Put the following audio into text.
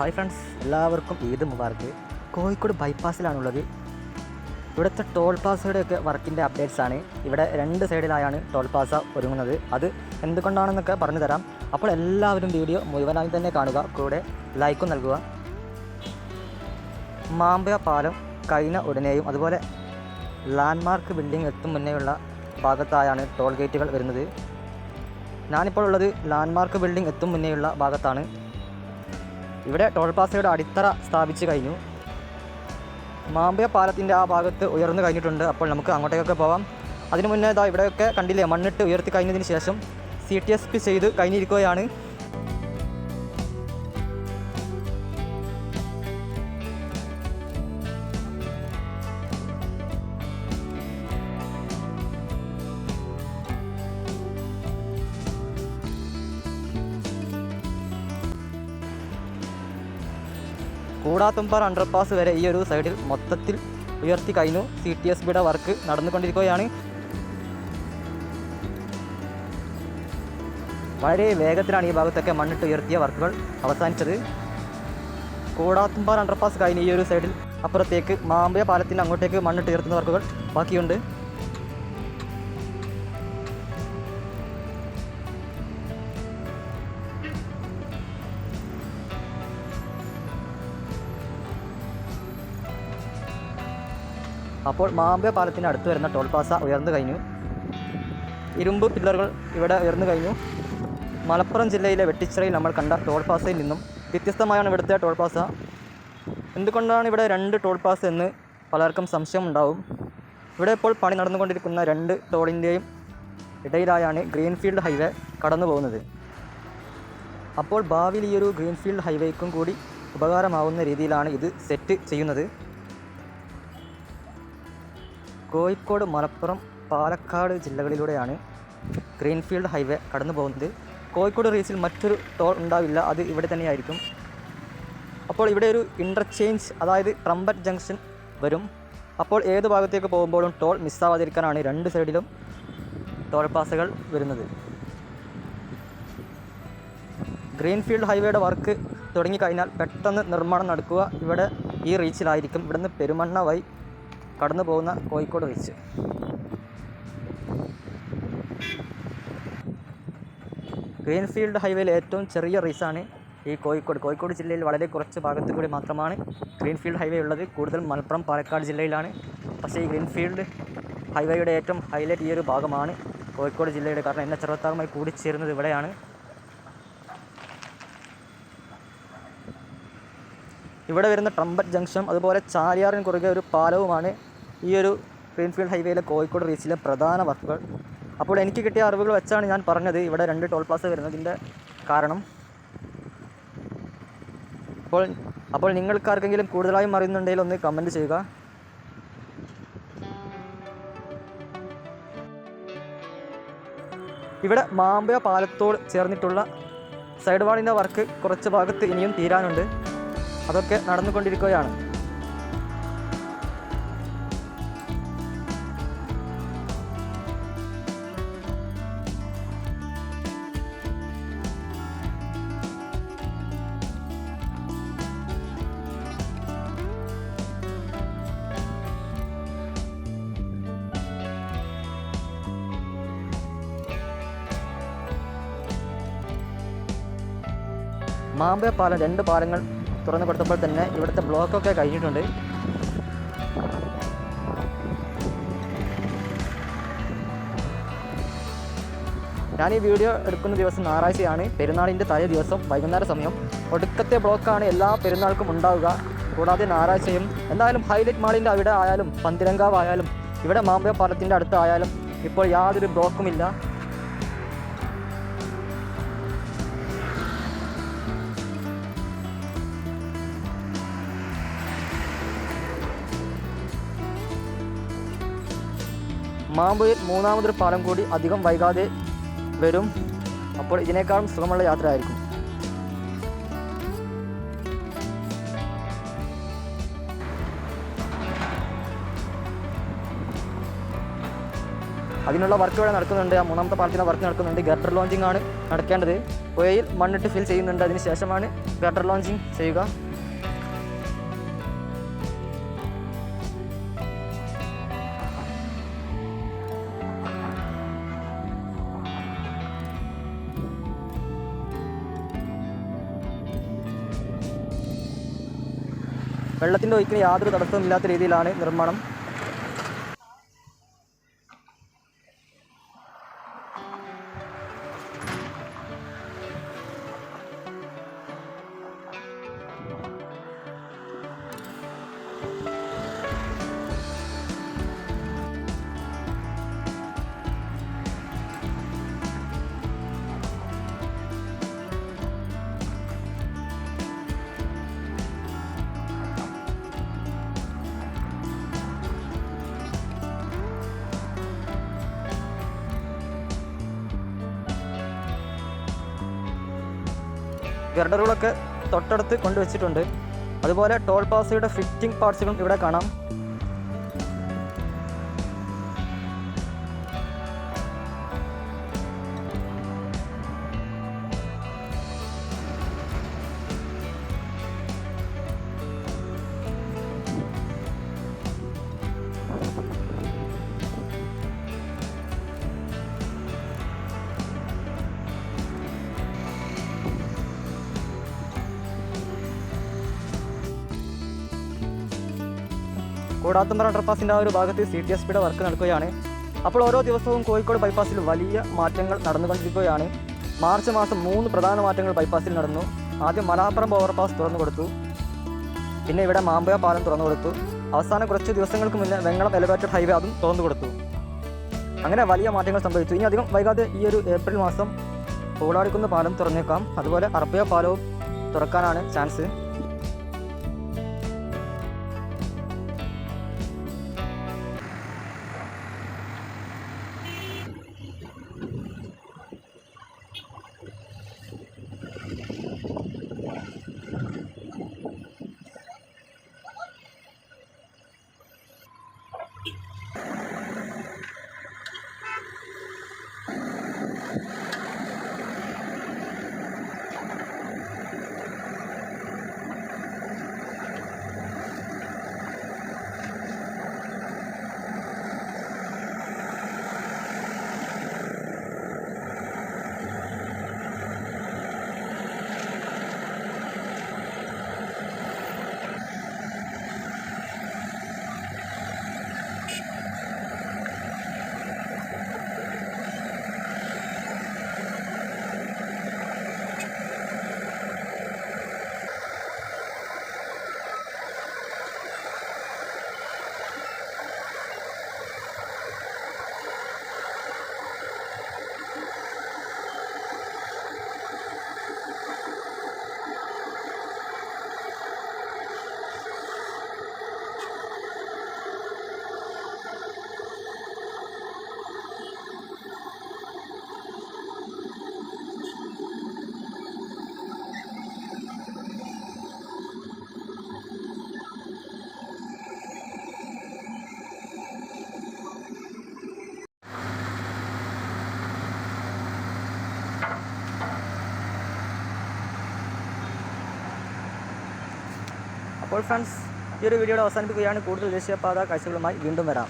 Hi friends, എല്ലാവർക്കും ഈദ് മുബാർക്ക്. കോഴിക്കോട് ബൈപ്പാസിലാണുള്ളത്. ഇവിടുത്തെ toll പ്ലാസയുടെയൊക്കെ വർക്കിൻ്റെ അപ്ഡേറ്റ്സ് ആണ്. ഇവിടെ 2 സൈഡിലായാണ് ടോൾ പ്ലാസ ഒരുങ്ങുന്നത്. അത് എന്തുകൊണ്ടാണെന്നൊക്കെ പറഞ്ഞു തരാം. അപ്പോൾ എല്ലാവരും വീഡിയോ മുഴുവനായി തന്നെ കാണുക, കൂടെ ലൈക്കും നൽകുക. മാമ്പഴ പാലം കഴിഞ്ഞ ഉടനെയും അതുപോലെ ലാൻഡ്മാർക്ക് ബിൽഡിംഗ് എത്തും മുന്നേയുള്ള ഭാഗത്തായാണ് ടോൾ ഗേറ്റുകൾ വരുന്നത്. ഞാനിപ്പോൾ ഉള്ളത് ലാൻഡ്മാർക്ക് ബിൽഡിംഗ് എത്തും മുന്നേയുള്ള ഭാഗത്താണ്. ഇവിടെ ടോൾ പ്ലാസയുടെ അടിത്തറ സ്ഥാപിച്ച് കഴിഞ്ഞു. മാമ്പഴ പാലത്തിൻ്റെ ആ ഭാഗത്ത് ഉയർന്നു കഴിഞ്ഞിട്ടുണ്ട്. അപ്പോൾ നമുക്ക് അങ്ങോട്ടേക്കൊക്കെ പോകാം. അതിനു മുന്നേ ഇവിടെയൊക്കെ കണ്ടില്ലേ, മണ്ണിട്ട് ഉയർത്തി കഴിഞ്ഞതിന് ശേഷം CTSP ചെയ്ത് കഴിഞ്ഞിരിക്കുകയാണ്. കൂടാത്തുംപാറ അണ്ടർപാസ് വരെ ഈ ഒരു സൈഡിൽ മൊത്തത്തിൽ ഉയർത്തി കഴിഞ്ഞു. CTSPയുടെ വർക്ക് നടന്നുകൊണ്ടിരിക്കുകയാണ്. വളരെ വേഗത്തിലാണ് ഈ ഭാഗത്തൊക്കെ മണ്ണിട്ട് ഉയർത്തിയ വർക്കുകൾ അവസാനിച്ചത്. കൂടാത്തുംപാറ അണ്ടർപാസ് കഴിഞ്ഞ് ഈ ഒരു സൈഡിൽ അപ്പുറത്തേക്ക് മാമ്പഴ പാലത്തിന് അങ്ങോട്ടേക്ക് മണ്ണിട്ട് ഉയർത്തുന്ന വർക്കുകൾ ബാക്കിയുണ്ട്. അപ്പോൾ മാമ്പഴ പാലത്തിന് അടുത്ത് വരുന്ന ടോൾ പ്ലാസ ഉയർന്നു കഴിഞ്ഞു. ഇരുമ്പ് പില്ലറുകൾ ഇവിടെ ഉയർന്നു കഴിഞ്ഞു. മലപ്പുറം ജില്ലയിലെ വെട്ടിച്ചിറയിൽ നമ്മൾ കണ്ട ടോൾ പ്ലാസയിൽ നിന്നും വ്യത്യസ്തമായാണ് ഇവിടുത്തെ ടോൾ പ്ലാസ. എന്തുകൊണ്ടാണ് ഇവിടെ 2 ടോൾ പ്ലാസ എന്ന് പലർക്കും സംശയം ഉണ്ടാവും. ഇവിടെ ഇപ്പോൾ പണി നടന്നുകൊണ്ടിരിക്കുന്ന 2 ടോളിൻ്റെയും ഇടയിലായാണ് ഗ്രീൻഫീൽഡ് ഹൈവേ കടന്നു പോകുന്നത്. അപ്പോൾ ഭാവിയിൽ ഈ ഒരു ഗ്രീൻഫീൽഡ് ഹൈവേക്കും കൂടി ഉപകാരമാവുന്ന രീതിയിലാണ് ഇത് സെറ്റ് ചെയ്യുന്നത്. കോഴിക്കോട്, മലപ്പുറം, പാലക്കാട് ജില്ലകളിലൂടെയാണ് ഗ്രീൻഫീൽഡ് ഹൈവേ കടന്നു പോകുന്നത്. കോഴിക്കോട് റീച്ചിൽ മറ്റൊരു ടോൾ ഉണ്ടാവില്ല, അത് ഇവിടെ തന്നെയായിരിക്കും. അപ്പോൾ ഇവിടെ ഒരു ഇൻ്റർചേഞ്ച്, അതായത് ട്രംപറ്റ് ജംഗ്ഷൻ വരും. അപ്പോൾ ഏത് ഭാഗത്തേക്ക് പോകുമ്പോഴും ടോൾ മിസ്സാവാതിരിക്കാനാണ് 2 സൈഡിലും ടോൾ പ്ലാസകൾ വരുന്നത്. ഗ്രീൻഫീൽഡ് ഹൈവേയുടെ വർക്ക് തുടങ്ങിക്കഴിഞ്ഞാൽ പെട്ടെന്ന് നിർമ്മാണം നടക്കുക ഇവിടെ ഈ റീച്ചിലായിരിക്കും. ഇവിടുന്ന് പെരുമണ്ണ വഴി കടന്നു പോകുന്ന കോഴിക്കോട് റീച്ച്. ഗ്രീൻഫീൽഡ് ഹൈവേയിൽ ഏറ്റവും ചെറിയ റീച്ചാണ് ഈ കോഴിക്കോട് ജില്ലയിൽ വളരെ കുറച്ച് ഭാഗത്ത് കൂടി മാത്രമാണ് ഗ്രീൻഫീൽഡ് ഹൈവേ ഉള്ളത്. കൂടുതൽ മലപ്പുറം, പാലക്കാട് ജില്ലയിലാണ്. പക്ഷേ ഈ ഗ്രീൻഫീൽഡ് ഹൈവേയുടെ ഏറ്റവും ഹൈലൈറ്റ് ഈ ഒരു ഭാഗമാണ് കോഴിക്കോട് ജില്ലയുടെ. കാരണം എന്നെ ചെറുതാറുമായി കൂടിച്ചേരുന്നത് ഇവിടെയാണ്. ഇവിടെ വരുന്ന ട്രംപറ്റ് ജംഗ്ഷൻ അതുപോലെ ചാലിയാറിന് കുറുകെ ഒരു പാലവുമാണ് ഈ ഒരു ഗ്രീൻഫീൽഡ് ഹൈവേയിലെ കോഴിക്കോട് റീച്ചിലെ പ്രധാന വർക്കുകൾ. അപ്പോൾ എനിക്ക് കിട്ടിയ അറിവുകൾ വെച്ചാണ് ഞാൻ പറഞ്ഞത് ഇവിടെ 2 ടോൾ പ്ലാസ വരുന്നതിൻ്റെ കാരണം. അപ്പോൾ നിങ്ങൾക്ക് ആർക്കെങ്കിലും കൂടുതലായും അറിയുന്നുണ്ടെങ്കിൽ ഒന്ന് കമൻറ്റ് ചെയ്യുക. ഇവിടെ മാമ്പഴ പാലത്തോട് ചേർന്നിട്ടുള്ള സൈഡ് വാളിൻ്റെ വർക്ക് കുറച്ച് ഭാഗത്ത് ഇനിയും തീരാനുണ്ട്. അതൊക്കെ നടന്നുകൊണ്ടിരിക്കുകയാണ്. മാമ്പഴ പാലം 2 പാലങ്ങൾ തുറന്നു കൊടുത്തപ്പോൾ തന്നെ ഇവിടുത്തെ ബ്ലോക്കൊക്കെ കഴിഞ്ഞിട്ടുണ്ട്. ഞാൻ ഈ വീഡിയോ എടുക്കുന്ന ദിവസം ഞായറാഴ്ചയാണ്, പെരുന്നാളിൻ്റെ തലേ ദിവസം വൈകുന്നേര സമയം. ഒടുക്കത്തെ ബ്ലോക്കാണ് എല്ലാ പെരുന്നാൾക്കും ഉണ്ടാവുക. കൂടാതെ ഞായറാഴ്ചയും എന്തായാലും ഹൈലൈറ്റ് മാളിൻ്റെ അവിടെ ആയാലും പന്തിരങ്കാവ് ആയാലും ഇവിടെ മാമ്പഴ പാലത്തിൻ്റെ അടുത്തായാലും ഇപ്പോൾ യാതൊരു ബ്ലോക്കുമില്ല. മാമ്പഴയിൽ 3ാമതൊരു പാലം കൂടി അധികം വൈകാതെ വരും. അപ്പോൾ ഇതിനേക്കാളും സുഖമുള്ള യാത്ര ആയിരിക്കും. അതിനുള്ള വർക്ക് ഇവിടെ നടക്കുന്നുണ്ട്. ആ മൂന്നാമത്തെ പാലത്തിൻ്റെ വർക്ക് നടക്കുന്നുണ്ട്. ഗട്ടർ ലോഞ്ചിങ് ആണ് നടക്കേണ്ടത്. പുഴയിൽ മണ്ണിട്ട് ഫിൽ ചെയ്യുന്നുണ്ട്. അതിന് ശേഷമാണ് ഗട്ടർ ലോഞ്ചിങ് ചെയ്യുക. വെള്ളത്തിൻ്റെ ഒഴുക്കിന് യാതൊരു തടസ്സവും ഇല്ലാത്ത രീതിയിലാണ് നിർമ്മാണം. ഗർഡറുകളൊക്കെ തൊട്ടടുത്ത് കൊണ്ടുവച്ചിട്ടുണ്ട്. അതുപോലെ ടോൾ പാസയുടെ ഫിറ്റിംഗ് പാർട്സുകളും ഇവിടെ കാണാം. കൂടാത്തുംപാറ അണ്ടർപാസിൻ്റെ ആ ഒരു ഭാഗത്ത് CTSPയുടെ വർക്ക് നടക്കുകയാണ്. അപ്പോൾ ഓരോ ദിവസവും കോഴിക്കോട് ബൈപ്പാസിൽ വലിയ മാറ്റങ്ങൾ നടന്നുകൊണ്ടിരിക്കുകയാണ്. മാർച്ച് മാസം 3 പ്രധാന മാറ്റങ്ങൾ ബൈപ്പാസിൽ നടന്നു. ആദ്യം മലാപ്പുറം ഓവർപാസ് തുറന്നു കൊടുത്തു. പിന്നെ ഇവിടെ മാമ്പഴ പാലം തുറന്നു കൊടുത്തു. അവസാനം കുറച്ച് ദിവസങ്ങൾക്ക് മുന്നേ വെങ്ങളം എലിവേറ്റഡ് ഹൈവേ അതും തുറന്നു കൊടുത്തു. അങ്ങനെ വലിയ മാറ്റങ്ങൾ സംഭവിച്ചു. ഇനി അധികം വൈകാതെ ഈ ഒരു ഏപ്രിൽ മാസം പൂളാടിക്കുന്ന് പാലം തുറന്നേക്കാം. അതുപോലെ അറപ്പയ പാലവും തുറക്കാനാണ് ചാൻസ്. അപ്പോൾ ഫ്രണ്ട്സ്, ഈ ഒരു വീഡിയോയുടെ അവസാനിപ്പിക്കുകയാണ്. കൂടുതൽ ദേശീയപാത കാഴ്ചകളുമായി വീണ്ടും വരാം.